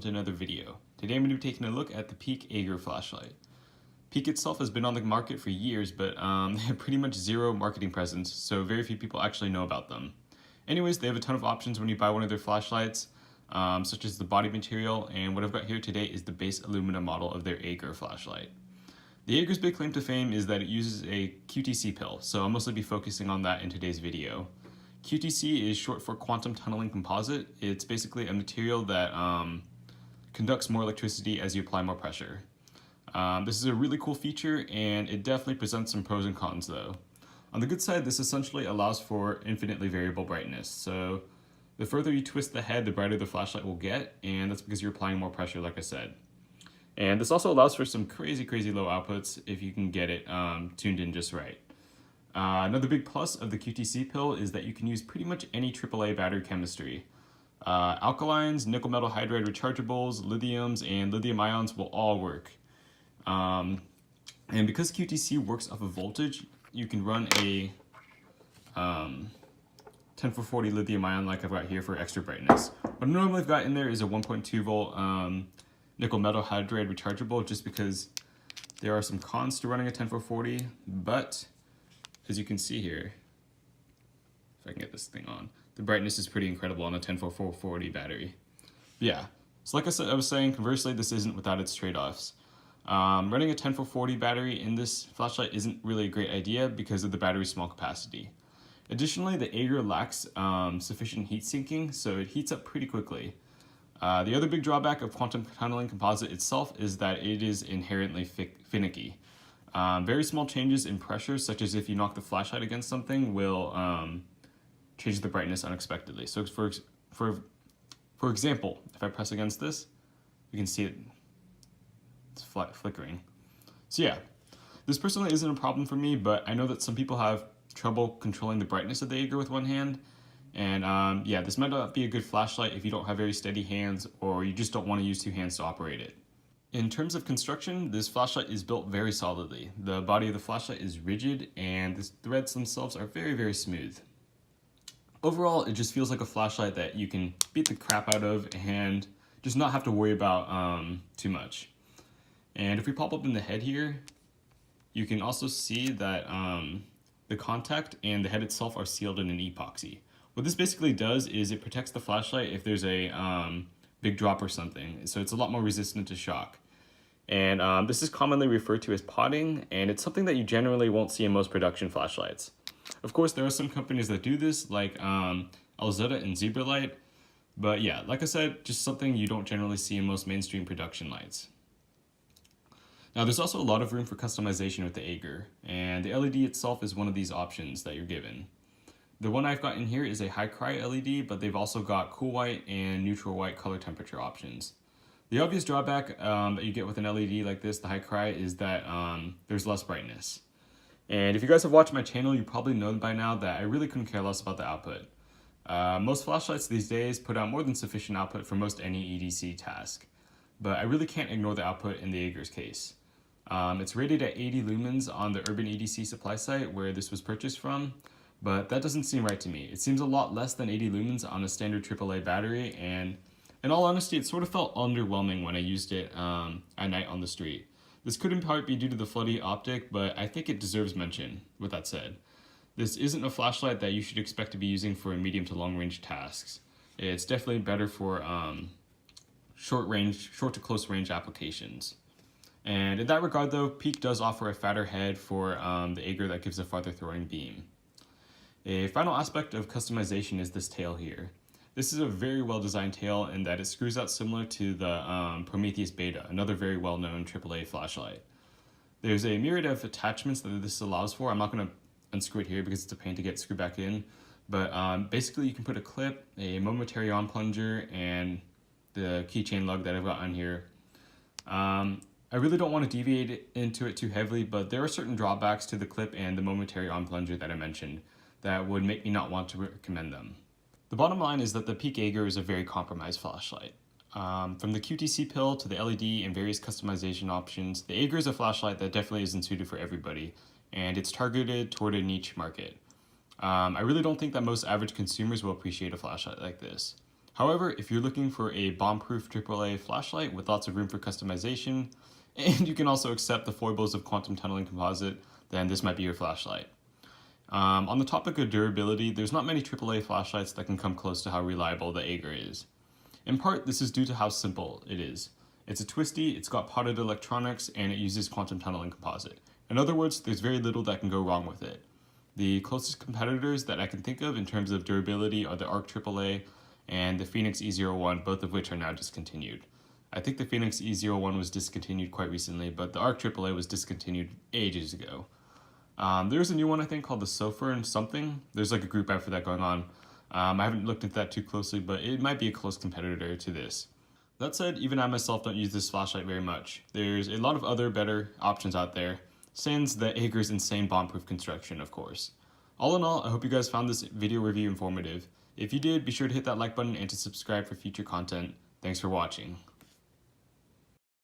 to another video. Today I'm going to be taking a look at the Peak Eiger flashlight. Peak itself has been on the market for years, but they have pretty much zero marketing presence, so very few people actually know about them. Anyways, they have a ton of options when you buy one of their flashlights, such as the body material, and what I've got here today is the base aluminum model of their Eiger flashlight. The Eiger's big claim to fame is that it uses a QTC pill, so I'll mostly be focusing on that in today's video. QTC is short for quantum tunneling composite. It's basically a material that conducts more electricity as you apply more pressure. This is a really cool feature, and it definitely presents some pros and cons though. On the good side, this essentially allows for infinitely variable brightness. So the further you twist the head, the brighter the flashlight will get, and that's because you're applying more pressure, like I said. And this also allows for some crazy low outputs if you can get it tuned in just right. Another big plus of the QTC pill is that you can use pretty much any AAA battery chemistry. Alkalines, nickel metal hydride rechargeables, lithiums, and lithium ions will all work. And because QTC works off of voltage, you can run a 10-for-40 lithium ion like I've got here for extra brightness. What I normally have got in there is a 1.2 volt nickel metal hydride rechargeable, just because there are some cons to running a 10-for-40, but as you can see here, if I can get this thing on, the brightness is pretty incredible on a 10-for-440 battery. Yeah, so like I was saying, conversely, this isn't without its trade-offs. Running a 10-for-40 battery in this flashlight isn't really a great idea because of the battery's small capacity. Additionally, the Eiger lacks sufficient heat sinking, so it heats up pretty quickly. The other big drawback of quantum tunneling composite itself is that it is inherently finicky. Very small changes in pressure, such as if you knock the flashlight against something, will change the brightness unexpectedly. So for example, if I press against this, you can see it's flickering. So yeah, this personally isn't a problem for me, but I know that some people have trouble controlling the brightness of the Eiger with one hand. And yeah, this might not be a good flashlight if you don't have very steady hands or you just don't want to use two hands to operate it. In terms of construction, this flashlight is built very solidly. The body of the flashlight is rigid, and the threads themselves are very smooth. Overall, it just feels like a flashlight that you can beat the crap out of and just not have to worry about too much. And if we pop up in the head here, you can also see that the contact and the head itself are sealed in an epoxy. What this basically does is it protects the flashlight if there's a big drop or something, so it's a lot more resistant to shock. And this is commonly referred to as potting, and it's something that you generally won't see in most production flashlights. Of course, there are some companies that do this, like Alzetta and Zebralight, but yeah, like I said, just something you don't generally see in most mainstream production lights. Now, there's also a lot of room for customization with the Eiger, and the LED itself is one of these options that you're given. The one I've got in here is a high cry LED, but they've also got cool white and neutral white color temperature options. The obvious drawback that you get with an LED like this, the high cry, is that there's less brightness. And if you guys have watched my channel, you probably know by now that I really couldn't care less about the output. Most flashlights these days put out more than sufficient output for most any EDC task, but I really can't ignore the output in the Eiger's case. It's rated at 80 lumens on the Urban EDC supply site where this was purchased from, but that doesn't seem right to me. It seems a lot less than 80 lumens on a standard AAA battery, and in all honesty, it sort of felt underwhelming when I used it at night on the street. This could in part be due to the floody optic, but I think it deserves mention. With that said, this isn't a flashlight that you should expect to be using for medium to long range tasks. It's definitely better for short to close range applications. And in that regard though, Peak does offer a fatter head for the Eiger that gives a farther throwing beam. A final aspect of customization is this tail here. This is a very well designed tail in that it screws out similar to the Prometheus Beta, another very well known AAA flashlight. There's a myriad of attachments that this allows for. I'm not going to unscrew it here because it's a pain to get screwed back in, but basically you can put a clip, a momentary on plunger, and the keychain lug that I've got on here. I really don't want to deviate into it too heavily, but there are certain drawbacks to the clip and the momentary on plunger that I mentioned that would make me not want to recommend them. The bottom line is that the Peak Eiger is a very compromised flashlight. From the QTC pill to the LED and various customization options, the Eiger is a flashlight that definitely isn't suited for everybody, and it's targeted toward a niche market. I really don't think that most average consumers will appreciate a flashlight like this. However, if you're looking for a bomb-proof AAA flashlight with lots of room for customization, and you can also accept the foibles of quantum tunneling composite, then this might be your flashlight. On the topic of durability, there's not many AAA flashlights that can come close to how reliable the Eiger is. In part, this is due to how simple it is. It's a twisty, it's got potted electronics, and it uses quantum tunneling composite. In other words, there's very little that can go wrong with it. The closest competitors that I can think of in terms of durability are the ARC AAA and the Phoenix E01, both of which are now discontinued. I think the Phoenix E01 was discontinued quite recently, but the ARC AAA was discontinued ages ago. There's a new one, I think, called the Sofer and something. There's like a group ad for that going on. I haven't looked into that too closely, but it might be a close competitor to this. That said, even I myself don't use this flashlight very much. There's a lot of other better options out there, sans the Eiger's insane bomb-proof construction, of course. All in all, I hope you guys found this video review informative. If you did, be sure to hit that like button and to subscribe for future content. Thanks for watching.